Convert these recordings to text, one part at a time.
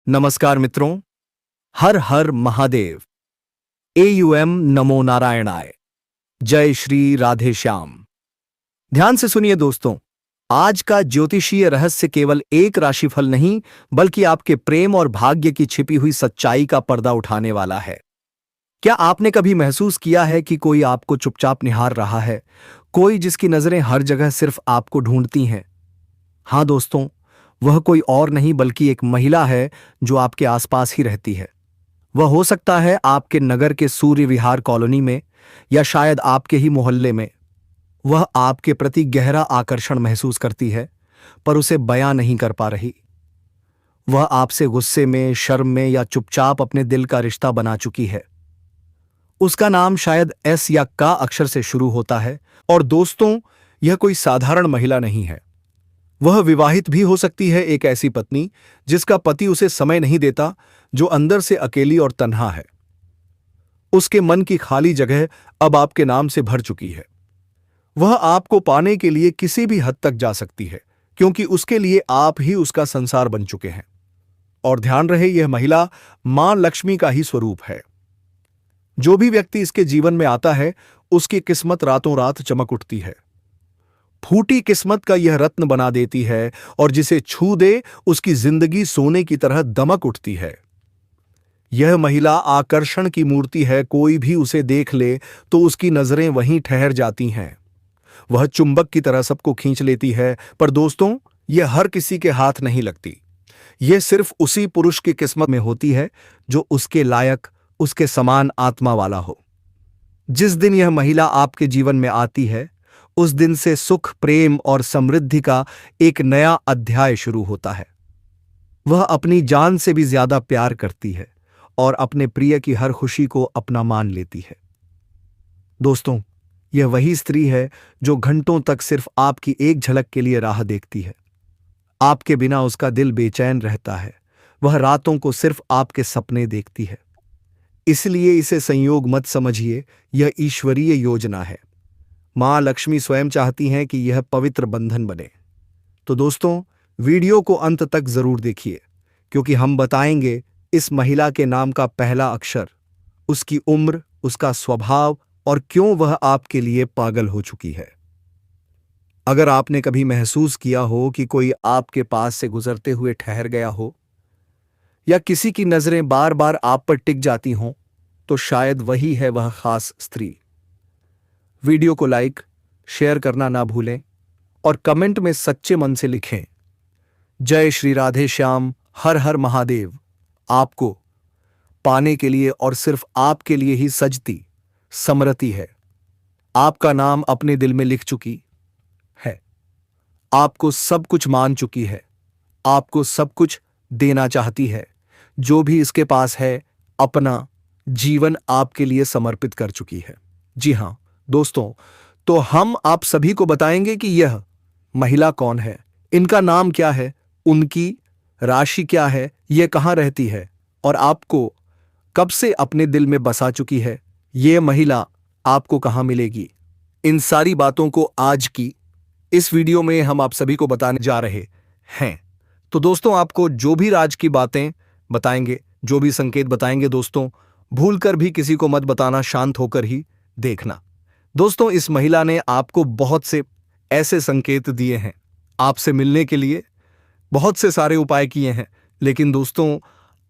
नमस्कार मित्रों, हर हर महादेव। एयूएम नमो नारायणाय। जय श्री राधे श्याम। ध्यान से सुनिए दोस्तों, आज का ज्योतिषीय रहस्य केवल एक राशिफल नहीं बल्कि आपके प्रेम और भाग्य की छिपी हुई सच्चाई का पर्दा उठाने वाला है। क्या आपने कभी महसूस किया है कि कोई आपको चुपचाप निहार रहा है, कोई जिसकी नजरें हर जगह सिर्फ आपको ढूंढती हैं? हाँ दोस्तों, वह कोई और नहीं बल्कि एक महिला है जो आपके आसपास ही रहती है। वह हो सकता है आपके नगर के सूर्य विहार कॉलोनी में या शायद आपके ही मोहल्ले में। वह आपके प्रति गहरा आकर्षण महसूस करती है पर उसे बयां नहीं कर पा रही। वह आपसे गुस्से में, शर्म में या चुपचाप अपने दिल का रिश्ता बना चुकी है। उसका नाम शायद एस या का अक्षर से शुरू होता है। और दोस्तों, यह कोई साधारण महिला नहीं है। वह विवाहित भी हो सकती है, एक ऐसी पत्नी जिसका पति उसे समय नहीं देता, जो अंदर से अकेली और तन्हा है। उसके मन की खाली जगह अब आपके नाम से भर चुकी है। वह आपको पाने के लिए किसी भी हद तक जा सकती है क्योंकि उसके लिए आप ही उसका संसार बन चुके हैं। और ध्यान रहे, यह महिला मां लक्ष्मी का ही स्वरूप है। जो भी व्यक्ति इसके जीवन में आता है उसकी किस्मत रातों रात चमक उठती है। फूटी किस्मत का यह रत्न बना देती है और जिसे छू दे उसकी जिंदगी सोने की तरह दमक उठती है। यह महिला आकर्षण की मूर्ति है। कोई भी उसे देख ले तो उसकी नजरें वहीं ठहर जाती हैं। वह चुंबक की तरह सबको खींच लेती है। पर दोस्तों, यह हर किसी के हाथ नहीं लगती। यह सिर्फ उसी पुरुष की किस्मत में होती है जो उसके लायक, उसके समान आत्मा वाला हो। जिस दिन यह महिला आपके जीवन में आती है उस दिन से सुख, प्रेम और समृद्धि का एक नया अध्याय शुरू होता है। वह अपनी जान से भी ज्यादा प्यार करती है और अपने प्रिय की हर खुशी को अपना मान लेती है। दोस्तों, यह वही स्त्री है जो घंटों तक सिर्फ आपकी एक झलक के लिए राह देखती है। आपके बिना उसका दिल बेचैन रहता है। वह रातों को सिर्फ आपके सपने देखती है। इसलिए इसे संयोग मत समझिए, यह ईश्वरीय योजना है। मां लक्ष्मी स्वयं चाहती हैं कि यह पवित्र बंधन बने। तो दोस्तों, वीडियो को अंत तक जरूर देखिए क्योंकि हम बताएंगे इस महिला के नाम का पहला अक्षर, उसकी उम्र, उसका स्वभाव और क्यों वह आपके लिए पागल हो चुकी है। अगर आपने कभी महसूस किया हो कि कोई आपके पास से गुजरते हुए ठहर गया हो या किसी की नजरें बार बार आप पर टिक जाती हों, तो शायद वही है वह खास स्त्री। वीडियो को लाइक, शेयर करना ना भूलें और कमेंट में सच्चे मन से लिखें, जय श्री राधे श्याम, हर हर महादेव। आपको पाने के लिए और सिर्फ आपके लिए ही सजती, समरती है। आपका नाम अपने दिल में लिख चुकी है। आपको सब कुछ मान चुकी है। आपको सब कुछ देना चाहती है। जो भी इसके पास है अपना जीवन आपके लिए समर्पित कर चुकी है। जी हां दोस्तों, तो हम आप सभी को बताएंगे कि यह महिला कौन है, इनका नाम क्या है, उनकी राशि क्या है, यह कहां रहती है और आपको कब से अपने दिल में बसा चुकी है। यह महिला आपको कहां मिलेगी, इन सारी बातों को आज की इस वीडियो में हम आप सभी को बताने जा रहे हैं। तो दोस्तों, आपको जो भी राज की बातें बताएंगे, जो भी संकेत बताएंगे दोस्तों, भूलकर भी किसी को मत बताना, शांत होकर ही देखना। दोस्तों, इस महिला ने आपको बहुत से ऐसे संकेत दिए हैं, आपसे मिलने के लिए बहुत से सारे उपाय किए हैं, लेकिन दोस्तों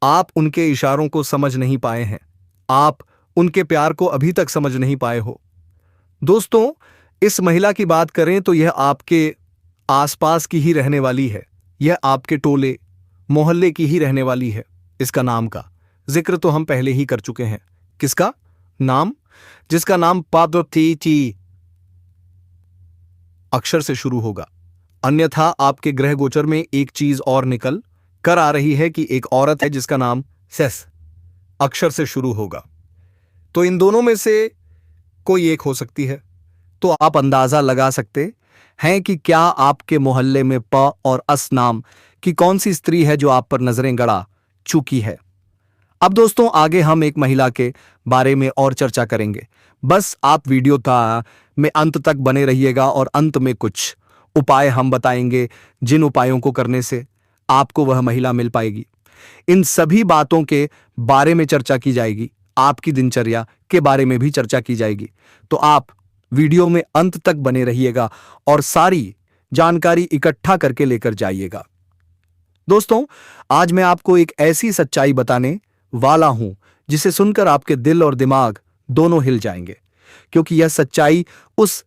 आप उनके इशारों को समझ नहीं पाए हैं। आप उनके प्यार को अभी तक समझ नहीं पाए हो। दोस्तों, इस महिला की बात करें तो यह आपके आसपास की ही रहने वाली है। यह आपके टोले मोहल्ले की ही रहने वाली है। इसका नाम का जिक्र तो हम पहले ही कर चुके हैं। किसका नाम? जिसका नाम पादोती अक्षर से शुरू होगा। अन्यथा आपके ग्रह गोचर में एक चीज और निकल कर आ रही है कि एक औरत है जिसका नाम सेस अक्षर से शुरू होगा। तो इन दोनों में से कोई एक हो सकती है। तो आप अंदाजा लगा सकते हैं कि क्या आपके मोहल्ले में प और अस नाम की कौन सी स्त्री है जो आप पर नजरें गड़ा चुकी है। अब दोस्तों, आगे हम एक महिला के बारे में और चर्चा करेंगे। बस आप वीडियो का में अंत तक बने रहिएगा और अंत में कुछ उपाय हम बताएंगे जिन उपायों को करने से आपको वह महिला मिल पाएगी। इन सभी बातों के बारे में चर्चा की जाएगी, आपकी दिनचर्या के बारे में भी चर्चा की जाएगी। तो आप वीडियो में अंत तक बने रहिएगा और सारी जानकारी इकट्ठा करके लेकर जाइएगा। दोस्तों, आज मैं आपको एक ऐसी सच्चाई बताने वाला हूं जिसे सुनकर आपके दिल और दिमाग दोनों हिल जाएंगे, क्योंकि यह सच्चाई उस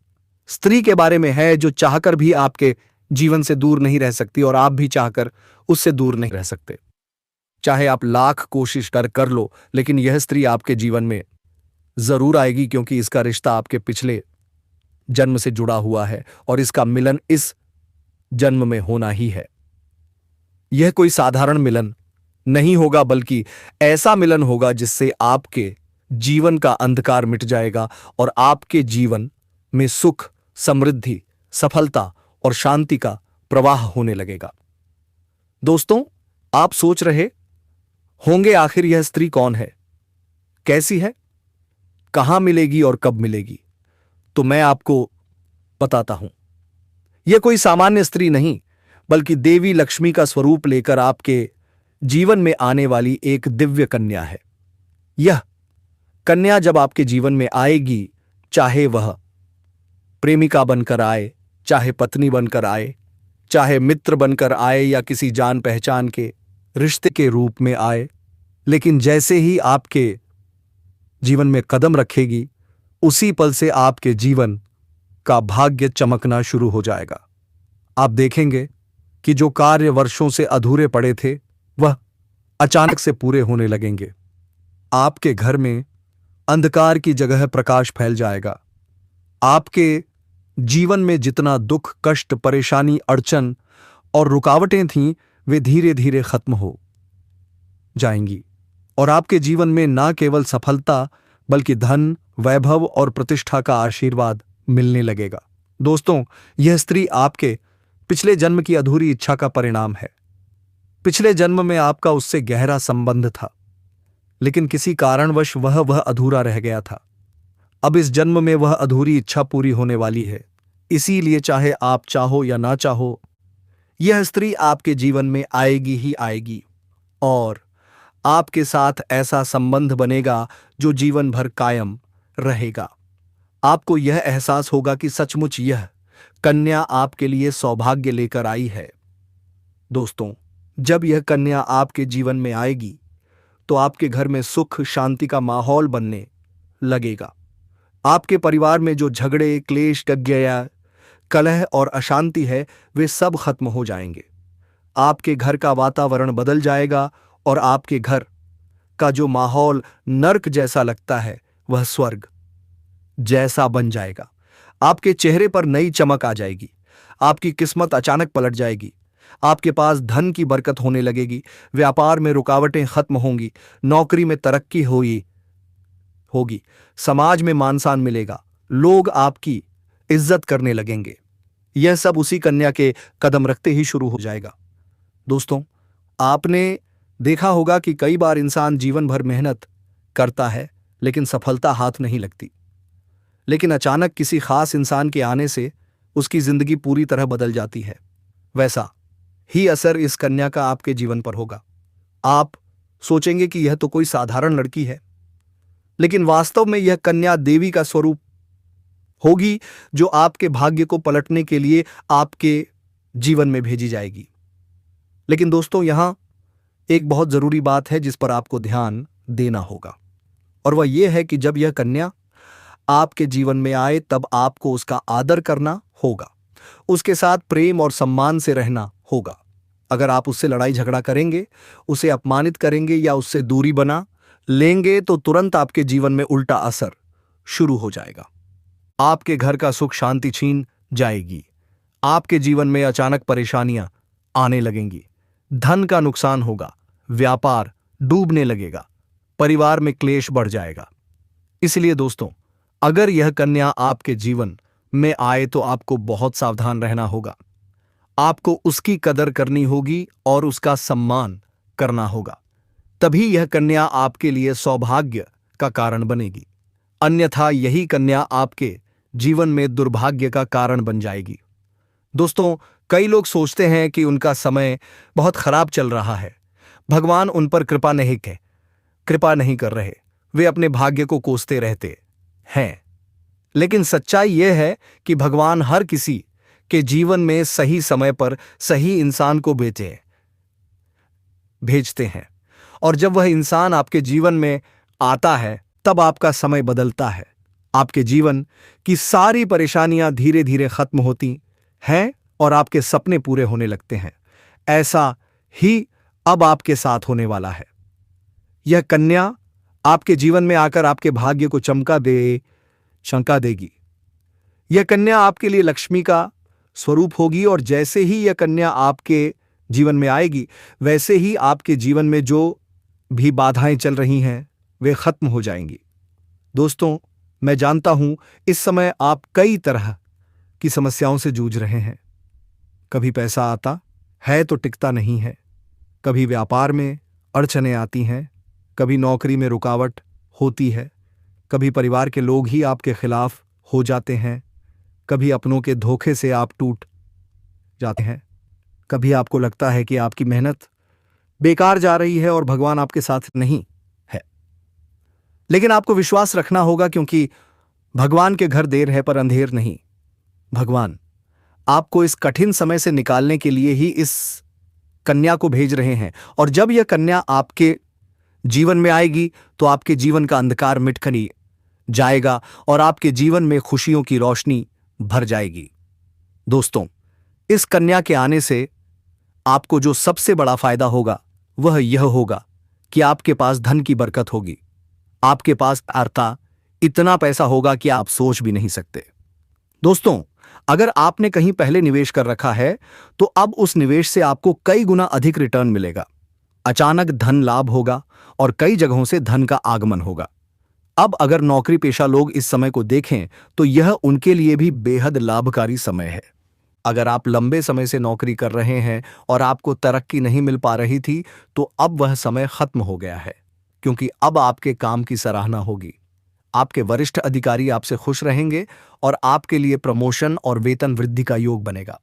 स्त्री के बारे में है जो चाहकर भी आपके जीवन से दूर नहीं रह सकती और आप भी चाहकर उससे दूर नहीं रह सकते। चाहे आप लाख कोशिश कर लो, लेकिन यह स्त्री आपके जीवन में जरूर आएगी, क्योंकि इसका रिश्ता आपके पिछले जन्म से जुड़ा हुआ है और इसका मिलन इस जन्म में होना ही है। यह कोई साधारण मिलन नहीं होगा, बल्कि ऐसा मिलन होगा जिससे आपके जीवन का अंधकार मिट जाएगा और आपके जीवन में सुख, समृद्धि, सफलता और शांति का प्रवाह होने लगेगा। दोस्तों, आप सोच रहे होंगे आखिर यह स्त्री कौन है, कैसी है, कहां मिलेगी और कब मिलेगी? तो मैं आपको बताता हूं। यह कोई सामान्य स्त्री नहीं, बल्कि देवी लक्ष्मी का स्वरूप लेकर आपके जीवन में आने वाली एक दिव्य कन्या है। यह कन्या जब आपके जीवन में आएगी, चाहे वह प्रेमिका बनकर आए, चाहे पत्नी बनकर आए, चाहे मित्र बनकर आए या किसी जान पहचान के रिश्ते के रूप में आए, लेकिन जैसे ही आपके जीवन में कदम रखेगी, उसी पल से आपके जीवन का भाग्य चमकना शुरू हो जाएगा। आप देखेंगे कि जो कार्य वर्षों से अधूरे पड़े थे, वह अचानक से पूरे होने लगेंगे। आपके घर में अंधकार की जगह प्रकाश फैल जाएगा। आपके जीवन में जितना दुख, कष्ट, परेशानी, अड़चन और रुकावटें थीं, वे धीरे धीरे खत्म हो जाएंगी और आपके जीवन में ना केवल सफलता, बल्कि धन, वैभव और प्रतिष्ठा का आशीर्वाद मिलने लगेगा। दोस्तों, यह स्त्री आपके पिछले जन्म की अधूरी इच्छा का परिणाम है। पिछले जन्म में आपका उससे गहरा संबंध था, लेकिन किसी कारणवश वह अधूरा रह गया था। अब इस जन्म में वह अधूरी इच्छा पूरी होने वाली है। इसीलिए चाहे आप चाहो या ना चाहो, यह स्त्री आपके जीवन में आएगी ही आएगी और आपके साथ ऐसा संबंध बनेगा जो जीवन भर कायम रहेगा। आपको यह एहसास होगा कि सचमुच यह कन्या आपके लिए सौभाग्य लेकर आई है। दोस्तों, जब यह कन्या आपके जीवन में आएगी, तो आपके घर में सुख, शांति का माहौल बनने लगेगा। आपके परिवार में जो झगड़े, क्लेश, गज्ञया, कलह और अशांति है, वे सब खत्म हो जाएंगे। आपके घर का वातावरण बदल जाएगा और आपके घर का जो माहौल नर्क जैसा लगता है, वह स्वर्ग जैसा बन जाएगा। आपके चेहरे पर नई चमक आ जाएगी। आपकी किस्मत अचानक पलट जाएगी। आपके पास धन की बरकत होने लगेगी। व्यापार में रुकावटें खत्म होंगी। नौकरी में तरक्की होगी। समाज में मान सम्मान मिलेगा। लोग आपकी इज्जत करने लगेंगे। यह सब उसी कन्या के कदम रखते ही शुरू हो जाएगा। दोस्तों, आपने देखा होगा कि कई बार इंसान जीवन भर मेहनत करता है, लेकिन सफलता हाथ नहीं लगती। लेकिन अचानक किसी खास इंसान के आने से उसकी जिंदगी पूरी तरह बदल जाती है। वैसा ही असर इस कन्या का आपके जीवन पर होगा। आप सोचेंगे कि यह तो कोई साधारण लड़की है, लेकिन वास्तव में यह कन्या देवी का स्वरूप होगी, जो आपके भाग्य को पलटने के लिए आपके जीवन में भेजी जाएगी। लेकिन दोस्तों, यहां एक बहुत जरूरी बात है जिस पर आपको ध्यान देना होगा, और वह यह है कि जब यह कन्या आपके जीवन में आए, तब आपको उसका आदर करना होगा, उसके साथ प्रेम और सम्मान से रहना होगा। अगर आप उससे लड़ाई झगड़ा करेंगे, उसे अपमानित करेंगे या उससे दूरी बना लेंगे, तो तुरंत आपके जीवन में उल्टा असर शुरू हो जाएगा। आपके घर का सुख शांति छीन जाएगी। आपके जीवन में अचानक परेशानियां आने लगेंगी। धन का नुकसान होगा। व्यापार डूबने लगेगा। परिवार में क्लेश बढ़ जाएगा। इसलिए दोस्तों, अगर यह कन्या आपके जीवन में आए तो आपको बहुत सावधान रहना होगा। आपको उसकी कदर करनी होगी और उसका सम्मान करना होगा। तभी यह कन्या आपके लिए सौभाग्य का कारण बनेगी। अन्यथा यही कन्या आपके जीवन में दुर्भाग्य का कारण बन जाएगी। दोस्तों, कई लोग सोचते हैं कि उनका समय बहुत खराब चल रहा है, भगवान उन पर कृपा नहीं कर रहे, वे अपने भाग्य को कोसते रहते हैं। लेकिन सच्चाई यह है कि भगवान हर किसी के जीवन में सही समय पर सही इंसान को भेजते हैं, और जब वह इंसान आपके जीवन में आता है तब आपका समय बदलता है। आपके जीवन की सारी परेशानियां धीरे धीरे खत्म होती हैं और आपके सपने पूरे होने लगते हैं। ऐसा ही अब आपके साथ होने वाला है। यह कन्या आपके जीवन में आकर आपके भाग्य को चमका देगी। यह कन्या आपके लिए लक्ष्मी का स्वरूप होगी, और जैसे ही यह कन्या आपके जीवन में आएगी वैसे ही आपके जीवन में जो भी बाधाएं चल रही हैं वे खत्म हो जाएंगी। दोस्तों, मैं जानता हूं इस समय आप कई तरह की समस्याओं से जूझ रहे हैं। कभी पैसा आता है तो टिकता नहीं है, कभी व्यापार में अड़चनें आती हैं, कभी नौकरी में रुकावट होती है, कभी परिवार के लोग ही आपके खिलाफ हो जाते हैं, कभी अपनों के धोखे से आप टूट जाते हैं, कभी आपको लगता है कि आपकी मेहनत बेकार जा रही है और भगवान आपके साथ नहीं है। लेकिन आपको विश्वास रखना होगा, क्योंकि भगवान के घर देर है पर अंधेर नहीं। भगवान आपको इस कठिन समय से निकालने के लिए ही इस कन्या को भेज रहे हैं, और जब यह कन्या आपके जीवन में आएगी तो आपके जीवन का अंधकार मिटकर जाएगा और आपके जीवन में खुशियों की रोशनी भर जाएगी। दोस्तों, इस कन्या के आने से आपको जो सबसे बड़ा फायदा होगा वह यह होगा कि आपके पास धन की बरकत होगी। आपके पास इतना पैसा होगा कि आप सोच भी नहीं सकते। दोस्तों, अगर आपने कहीं पहले निवेश कर रखा है तो अब उस निवेश से आपको कई गुना अधिक रिटर्न मिलेगा। अचानक धन लाभ होगा और कई जगहों से धन का आगमन होगा। अब अगर नौकरी पेशा लोग इस समय को देखें तो यह उनके लिए भी बेहद लाभकारी समय है। अगर आप लंबे समय से नौकरी कर रहे हैं और आपको तरक्की नहीं मिल पा रही थी तो अब वह समय खत्म हो गया है, क्योंकि अब आपके काम की सराहना होगी। आपके वरिष्ठ अधिकारी आपसे खुश रहेंगे और आपके लिए प्रमोशन और वेतन वृद्धि का योग बनेगा।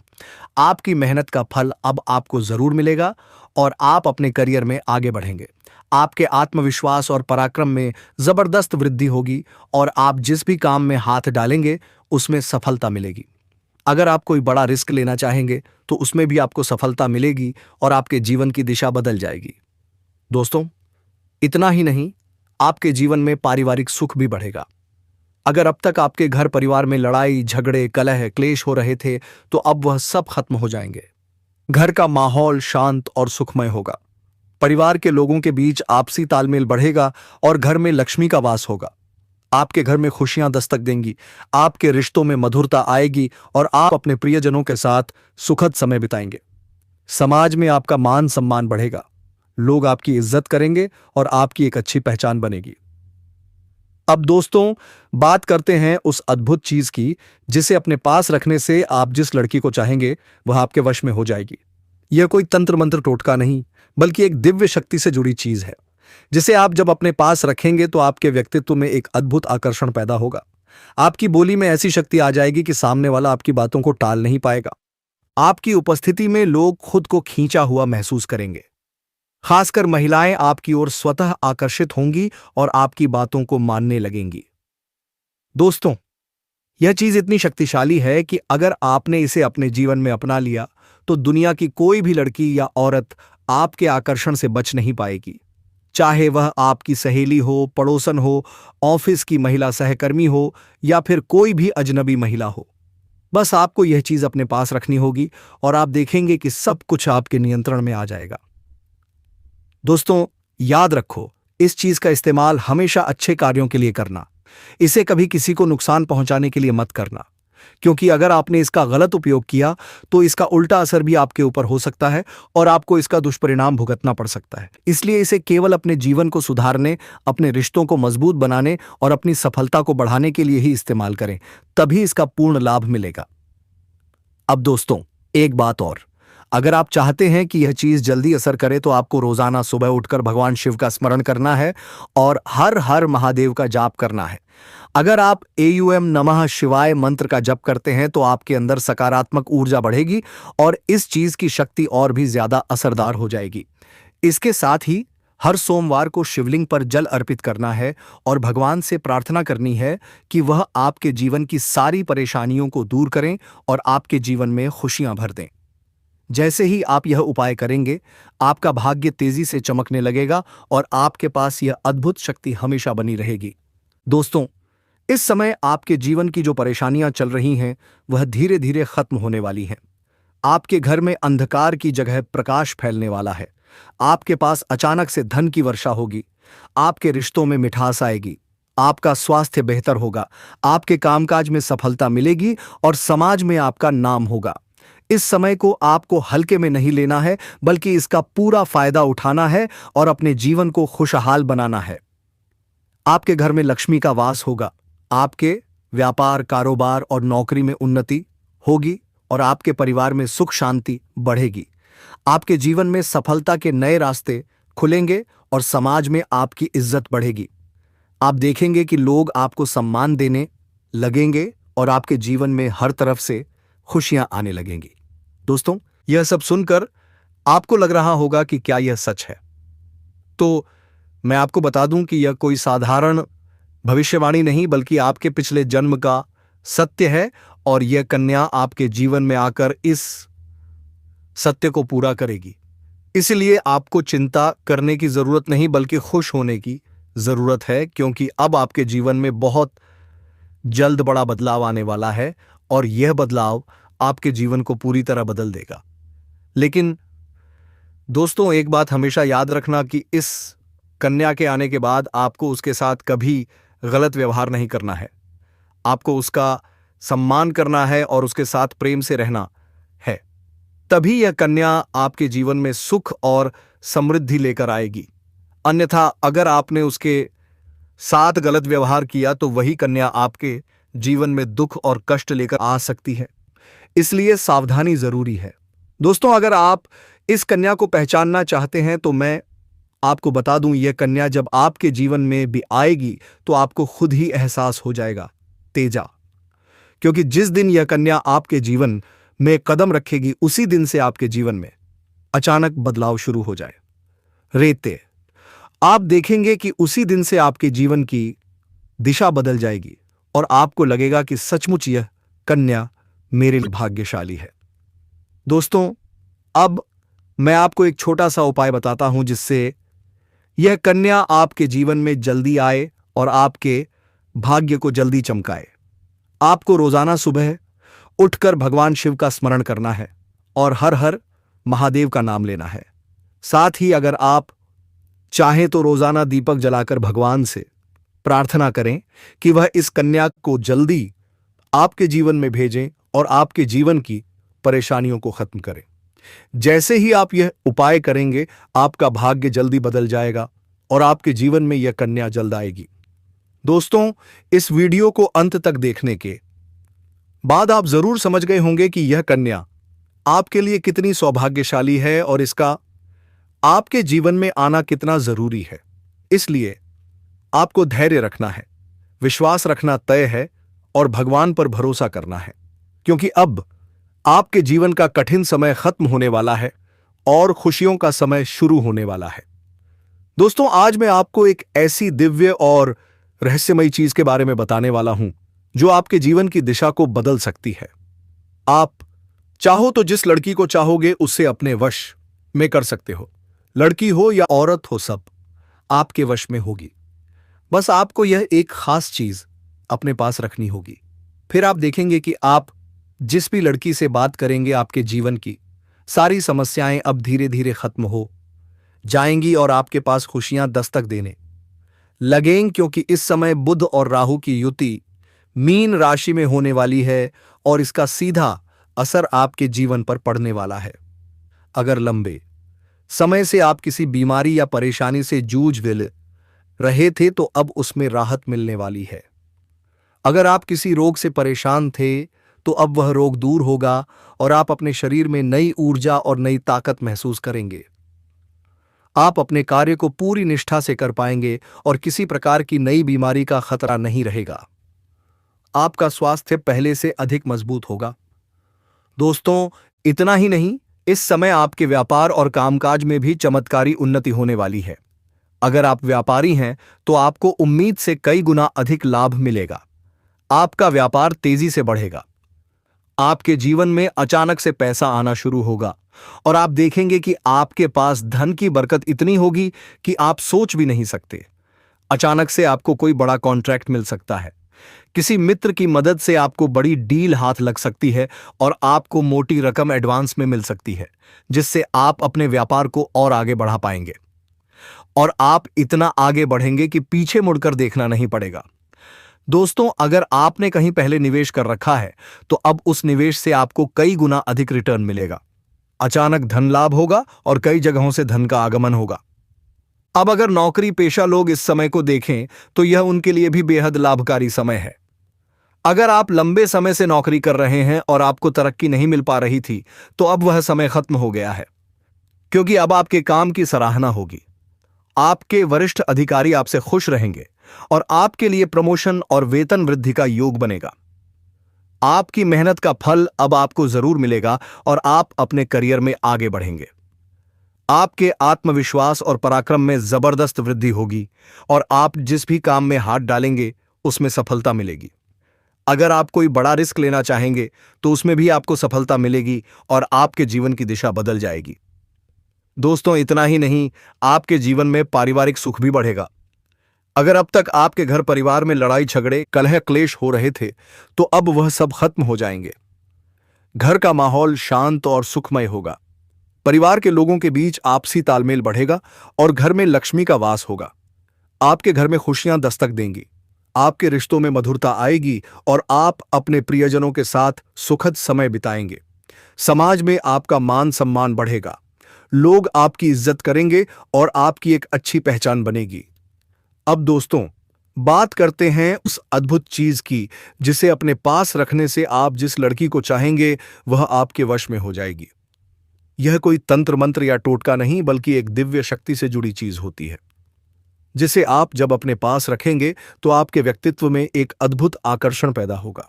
आपकी मेहनत का फल अब आपको जरूर मिलेगा और आप अपने करियर में आगे बढ़ेंगे। आपके आत्मविश्वास और पराक्रम में जबरदस्त वृद्धि होगी और आप जिस भी काम में हाथ डालेंगे उसमें सफलता मिलेगी। अगर आप कोई बड़ा रिस्क लेना चाहेंगे तो उसमें भी आपको सफलता मिलेगी और आपके जीवन की दिशा बदल जाएगी। दोस्तों, इतना ही नहीं, आपके जीवन में पारिवारिक सुख भी बढ़ेगा। अगर अब तक आपके घर परिवार में लड़ाई झगड़े कलह क्लेश हो रहे थे तो अब वह सब खत्म हो जाएंगे। घर का माहौल शांत और सुखमय होगा। परिवार के लोगों के बीच आपसी तालमेल बढ़ेगा और घर में लक्ष्मी का वास होगा। आपके घर में खुशियां दस्तक देंगी, आपके रिश्तों में मधुरता आएगी और आप अपने प्रियजनों के साथ सुखद समय बिताएंगे। समाज में आपका मान सम्मान बढ़ेगा, लोग आपकी इज्जत करेंगे और आपकी एक अच्छी पहचान बनेगी। अब दोस्तों, बात करते हैं उस अद्भुत चीज की जिसे अपने पास रखने से आप जिस लड़की को चाहेंगे वह आपके वश में हो जाएगी। यह कोई तंत्र मंत्र टोटका नहीं, बल्कि एक दिव्य शक्ति से जुड़ी चीज है, जिसे आप जब अपने पास रखेंगे तो आपके व्यक्तित्व में एक अद्भुत आकर्षण पैदा होगा। आपकी बोली में ऐसी शक्ति आ जाएगी कि सामने वाला आपकी बातों को टाल नहीं पाएगा। आपकी उपस्थिति में लोग खुद को खींचा हुआ महसूस करेंगे। खासकर महिलाएं आपकी ओर स्वतः आकर्षित होंगी और आपकी बातों को मानने लगेंगी। दोस्तों, यह चीज इतनी शक्तिशाली है कि अगर आपने इसे अपने जीवन में अपना लिया तो दुनिया की कोई भी लड़की या औरत आपके आकर्षण से बच नहीं पाएगी। चाहे वह आपकी सहेली हो, पड़ोसन हो, ऑफिस की महिला सहकर्मी हो या फिर कोई भी अजनबी महिला हो। बस आपको यह चीज अपने पास रखनी होगी और आप देखेंगे कि सब कुछ आपके नियंत्रण में आ जाएगा। दोस्तों, याद रखो, इस चीज का इस्तेमाल हमेशा अच्छे कार्यों के लिए करना। इसे कभी किसी को नुकसान पहुंचाने के लिए मत करना, क्योंकि अगर आपने इसका गलत उपयोग किया तो इसका उल्टा असर भी आपके ऊपर हो सकता है और आपको इसका दुष्परिणाम भुगतना पड़ सकता है। इसलिए इसे केवल अपने जीवन को सुधारने, अपने रिश्तों को मजबूत बनाने और अपनी सफलता को बढ़ाने के लिए ही इस्तेमाल करें, तभी इसका पूर्ण लाभ मिलेगा। अब दोस्तों, एक बात और, अगर आप चाहते हैं कि यह चीज जल्दी असर करे तो आपको रोजाना सुबह उठकर भगवान शिव का स्मरण करना है और हर हर महादेव का जाप करना है। अगर आप AUM नमः शिवाय मंत्र का जप करते हैं तो आपके अंदर सकारात्मक ऊर्जा बढ़ेगी और इस चीज की शक्ति और भी ज्यादा असरदार हो जाएगी। इसके साथ ही हर सोमवार को शिवलिंग पर जल अर्पित करना है और भगवान से प्रार्थना करनी है कि वह आपके जीवन की सारी परेशानियों को दूर करें और आपके जीवन में खुशियां भर दें। जैसे ही आप यह उपाय करेंगे, आपका भाग्य तेजी से चमकने लगेगा और आपके पास यह अद्भुत शक्ति हमेशा बनी रहेगी। दोस्तों, इस समय आपके जीवन की जो परेशानियां चल रही हैं, वह धीरे धीरे खत्म होने वाली हैं। आपके घर में अंधकार की जगह प्रकाश फैलने वाला है। आपके पास अचानक से धन की वर्षा होगी। आपके रिश्तों में मिठास आएगी। आपका स्वास्थ्य बेहतर होगा। आपके कामकाज में सफलता मिलेगी और समाज में आपका नाम होगा। इस समय को आपको हल्के में नहीं लेना है, बल्कि इसका पूरा फायदा उठाना है और अपने जीवन को खुशहाल बनाना है। आपके घर में लक्ष्मी का वास होगा। आपके व्यापार, कारोबार और नौकरी में उन्नति होगी और आपके परिवार में सुख शांति बढ़ेगी। आपके जीवन में सफलता के नए रास्ते खुलेंगे और समाज में आपकी इज्जत बढ़ेगी। आप देखेंगे कि लोग आपको सम्मान देने लगेंगे और आपके जीवन में हर तरफ से खुशियां आने लगेंगी। दोस्तों, यह सब सुनकर आपको लग रहा होगा कि क्या यह सच है? तो मैं आपको बता दूं कि यह कोई साधारण भविष्यवाणी नहीं, बल्कि आपके पिछले जन्म का सत्य है और यह कन्या आपके जीवन में आकर इस सत्य को पूरा करेगी। इसलिए आपको चिंता करने की जरूरत नहीं, बल्कि खुश होने की जरूरत है, क्योंकि अब आपके जीवन में बहुत जल्द बड़ा बदलाव आने वाला है और यह बदलाव आपके जीवन को पूरी तरह बदल देगा। लेकिन दोस्तों, एक बात हमेशा याद रखना कि इस कन्या के आने के बाद आपको उसके साथ कभी गलत व्यवहार नहीं करना है। आपको उसका सम्मान करना है और उसके साथ प्रेम से रहना है। तभी यह कन्या आपके जीवन में सुख और समृद्धि लेकर आएगी। अन्यथा अगर आपने उसके साथ गलत व्यवहार किया तो वही कन्या आपके जीवन में दुख और कष्ट लेकर आ सकती है। इसलिए सावधानी जरूरी है। दोस्तों, अगर आप इस कन्या को पहचानना चाहते हैं तो मैं आपको बता दूं, यह कन्या जब आपके जीवन में भी आएगी तो आपको खुद ही एहसास हो जाएगा तेजा, क्योंकि जिस दिन यह कन्या आपके जीवन में कदम रखेगी, उसी दिन से आपके जीवन में अचानक बदलाव शुरू हो जाए रेते। आप देखेंगे कि उसी दिन से आपके जीवन की दिशा बदल जाएगी और आपको लगेगा कि सचमुच यह कन्या मेरे लिए भाग्यशाली है। दोस्तों, अब मैं आपको एक छोटा सा उपाय बताता हूं जिससे यह कन्या आपके जीवन में जल्दी आए और आपके भाग्य को जल्दी चमकाए। आपको रोजाना सुबह उठकर भगवान शिव का स्मरण करना है और हर हर महादेव का नाम लेना है। साथ ही अगर आप चाहें तो रोजाना दीपक जलाकर भगवान से प्रार्थना करें कि वह इस कन्या को जल्दी आपके जीवन में भेजें और आपके जीवन की परेशानियों को खत्म करें। जैसे ही आप यह उपाय करेंगे, आपका भाग्य जल्दी बदल जाएगा और आपके जीवन में यह कन्या जल्द आएगी। दोस्तों, इस वीडियो को अंत तक देखने के बाद आप जरूर समझ गए होंगे कि यह कन्या आपके लिए कितनी सौभाग्यशाली है और इसका आपके जीवन में आना कितना जरूरी है। इसलिए आपको धैर्य रखना है, विश्वास रखना तय है और भगवान पर भरोसा करना है, क्योंकि अब आपके जीवन का कठिन समय खत्म होने वाला है और खुशियों का समय शुरू होने वाला है। दोस्तों, आज मैं आपको एक ऐसी दिव्य और रहस्यमयी चीज के बारे में बताने वाला हूं जो आपके जीवन की दिशा को बदल सकती है। आप चाहो तो जिस लड़की को चाहोगे उससे अपने वश में कर सकते हो। लड़की हो या औरत हो, सब आपके वश में होगी। बस आपको यह एक खास चीज अपने पास रखनी होगी। फिर आप देखेंगे कि आप जिस भी लड़की से बात करेंगे, आपके जीवन की सारी समस्याएं अब धीरे धीरे खत्म हो जाएंगी और आपके पास खुशियां दस्तक देने लगेंगी, क्योंकि इस समय बुध और राहु की युति मीन राशि में होने वाली है और इसका सीधा असर आपके जीवन पर पड़ने वाला है। अगर लंबे समय से आप किसी बीमारी या परेशानी से जूझ रहे थे तो अब उसमें राहत मिलने वाली है। अगर आप किसी रोग से परेशान थे तो अब वह रोग दूर होगा और आप अपने शरीर में नई ऊर्जा और नई ताकत महसूस करेंगे। आप अपने कार्य को पूरी निष्ठा से कर पाएंगे और किसी प्रकार की नई बीमारी का खतरा नहीं रहेगा। आपका स्वास्थ्य पहले से अधिक मजबूत होगा। दोस्तों, इतना ही नहीं, इस समय आपके व्यापार और कामकाज में भी चमत्कारी उन्नति होने वाली है। अगर आप व्यापारी हैं तो आपको उम्मीद से कई गुना अधिक लाभ मिलेगा। आपका व्यापार तेजी से बढ़ेगा। आपके जीवन में अचानक से पैसा आना शुरू होगा और आप देखेंगे कि आपके पास धन की बरकत इतनी होगी कि आप सोच भी नहीं सकते। अचानक से आपको कोई बड़ा कॉन्ट्रैक्ट मिल सकता है। किसी मित्र की मदद से आपको बड़ी डील हाथ लग सकती है और आपको मोटी रकम एडवांस में मिल सकती है, जिससे आप अपने व्यापार को और आगे बढ़ा पाएंगे। और आप इतना आगे बढ़ेंगे कि पीछे मुड़कर देखना नहीं पड़ेगा। दोस्तों, अगर आपने कहीं पहले निवेश कर रखा है तो अब उस निवेश से आपको कई गुना अधिक रिटर्न मिलेगा। अचानक धन लाभ होगा और कई जगहों से धन का आगमन होगा। अब अगर नौकरी पेशा लोग इस समय को देखें तो यह उनके लिए भी बेहद लाभकारी समय है। अगर आप लंबे समय से नौकरी कर रहे हैं और आपको तरक्की नहीं मिल पा रही थी तो अब वह समय खत्म हो गया है, क्योंकि अब आपके काम की सराहना होगी। आपके वरिष्ठ अधिकारी आपसे खुश रहेंगे और आपके लिए प्रमोशन और वेतन वृद्धि का योग बनेगा। आपकी मेहनत का फल अब आपको जरूर मिलेगा और आप अपने करियर में आगे बढ़ेंगे। आपके आत्मविश्वास और पराक्रम में जबरदस्त वृद्धि होगी और आप जिस भी काम में हाथ डालेंगे उसमें सफलता मिलेगी। अगर आप कोई बड़ा रिस्क लेना चाहेंगे तो उसमें भी आपको सफलता मिलेगी और आपके जीवन की दिशा बदल जाएगी। दोस्तों, इतना ही नहीं, आपके जीवन में पारिवारिक सुख भी बढ़ेगा। अगर अब तक आपके घर परिवार में लड़ाई झगड़े कलह क्लेश हो रहे थे तो अब वह सब खत्म हो जाएंगे। घर का माहौल शांत और सुखमय होगा। परिवार के लोगों के बीच आपसी तालमेल बढ़ेगा और घर में लक्ष्मी का वास होगा। आपके घर में खुशियां दस्तक देंगी। आपके रिश्तों में मधुरता आएगी और आप अपने प्रियजनों के साथ सुखद समय बिताएंगे। समाज में आपका मान सम्मान बढ़ेगा। लोग आपकी इज्जत करेंगे और आपकी एक अच्छी पहचान बनेगी। अब दोस्तों, बात करते हैं उस अद्भुत चीज की जिसे अपने पास रखने से आप जिस लड़की को चाहेंगे वह आपके वश में हो जाएगी। यह कोई तंत्र मंत्र या टोटका नहीं, बल्कि एक दिव्य शक्ति से जुड़ी चीज होती है, जिसे आप जब अपने पास रखेंगे तो आपके व्यक्तित्व में एक अद्भुत आकर्षण पैदा होगा।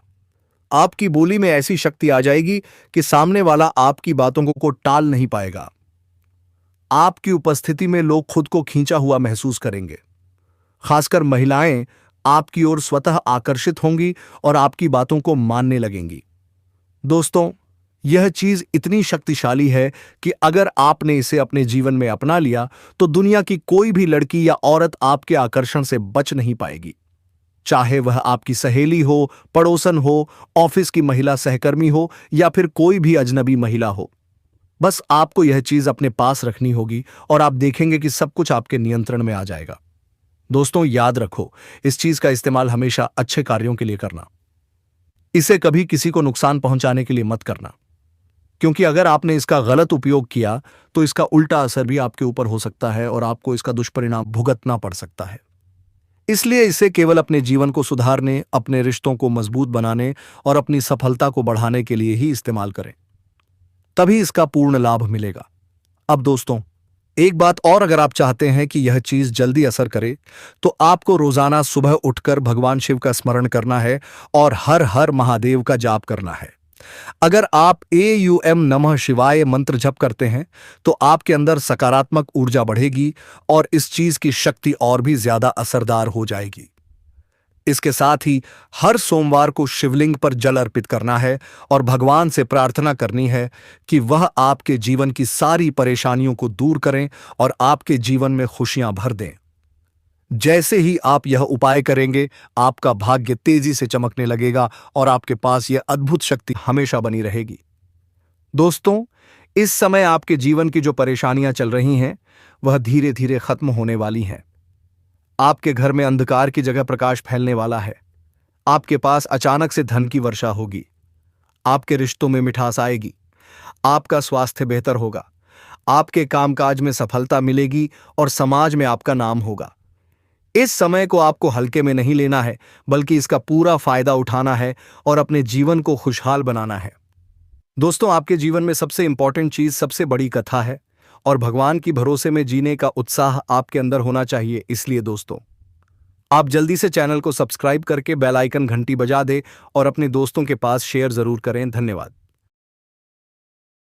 आपकी बोली में ऐसी शक्ति आ जाएगी कि सामने वाला आपकी बातों को टाल नहीं पाएगा। आपकी उपस्थिति में लोग खुद को खींचा हुआ महसूस करेंगे। खासकर महिलाएं आपकी ओर स्वतः आकर्षित होंगी और आपकी बातों को मानने लगेंगी। दोस्तों, यह चीज इतनी शक्तिशाली है कि अगर आपने इसे अपने जीवन में अपना लिया तो दुनिया की कोई भी लड़की या औरत आपके आकर्षण से बच नहीं पाएगी। चाहे वह आपकी सहेली हो, पड़ोसन हो, ऑफिस की महिला सहकर्मी हो या फिर कोई भी अजनबी महिला हो। बस आपको यह चीज अपने पास रखनी होगी और आप देखेंगे कि सब कुछ आपके नियंत्रण में आ जाएगा। दोस्तों, याद रखो, इस चीज का इस्तेमाल हमेशा अच्छे कार्यों के लिए करना। इसे कभी किसी को नुकसान पहुंचाने के लिए मत करना, क्योंकि अगर आपने इसका गलत उपयोग किया तो इसका उल्टा असर भी आपके ऊपर हो सकता है और आपको इसका दुष्परिणाम भुगतना पड़ सकता है। इसलिए इसे केवल अपने जीवन को सुधारने, अपने रिश्तों को मजबूत बनाने और अपनी सफलता को बढ़ाने के लिए ही इस्तेमाल करें, तभी इसका पूर्ण लाभ मिलेगा। अब दोस्तों, एक बात और, अगर आप चाहते हैं कि यह चीज जल्दी असर करे तो आपको रोजाना सुबह उठकर भगवान शिव का स्मरण करना है और हर हर महादेव का जाप करना है। अगर आप AUM नमः शिवाय मंत्र जप करते हैं तो आपके अंदर सकारात्मक ऊर्जा बढ़ेगी और इस चीज की शक्ति और भी ज्यादा असरदार हो जाएगी। इसके साथ ही हर सोमवार को शिवलिंग पर जल अर्पित करना है और भगवान से प्रार्थना करनी है कि वह आपके जीवन की सारी परेशानियों को दूर करें और आपके जीवन में खुशियां भर दें। जैसे ही आप यह उपाय करेंगे, आपका भाग्य तेजी से चमकने लगेगा और आपके पास यह अद्भुत शक्ति हमेशा बनी रहेगी। दोस्तों, इस समय आपके जीवन की जो परेशानियां चल रही हैं वह धीरे धीरे खत्म होने वाली हैं। आपके घर में अंधकार की जगह प्रकाश फैलने वाला है। आपके पास अचानक से धन की वर्षा होगी। आपके रिश्तों में मिठास आएगी। आपका स्वास्थ्य बेहतर होगा। आपके कामकाज में सफलता मिलेगी और समाज में आपका नाम होगा। इस समय को आपको हल्के में नहीं लेना है, बल्कि इसका पूरा फायदा उठाना है और अपने जीवन को खुशहाल बनाना है। दोस्तों, आपके जीवन में सबसे इंपॉर्टेंट चीज सबसे बड़ी कथा है और भगवान की भरोसे में जीने का उत्साह आपके अंदर होना चाहिए। इसलिए दोस्तों, आप जल्दी से चैनल को सब्सक्राइब करके बेल आइकन घंटी बजा दें और अपने दोस्तों के पास शेयर जरूर करें। धन्यवाद।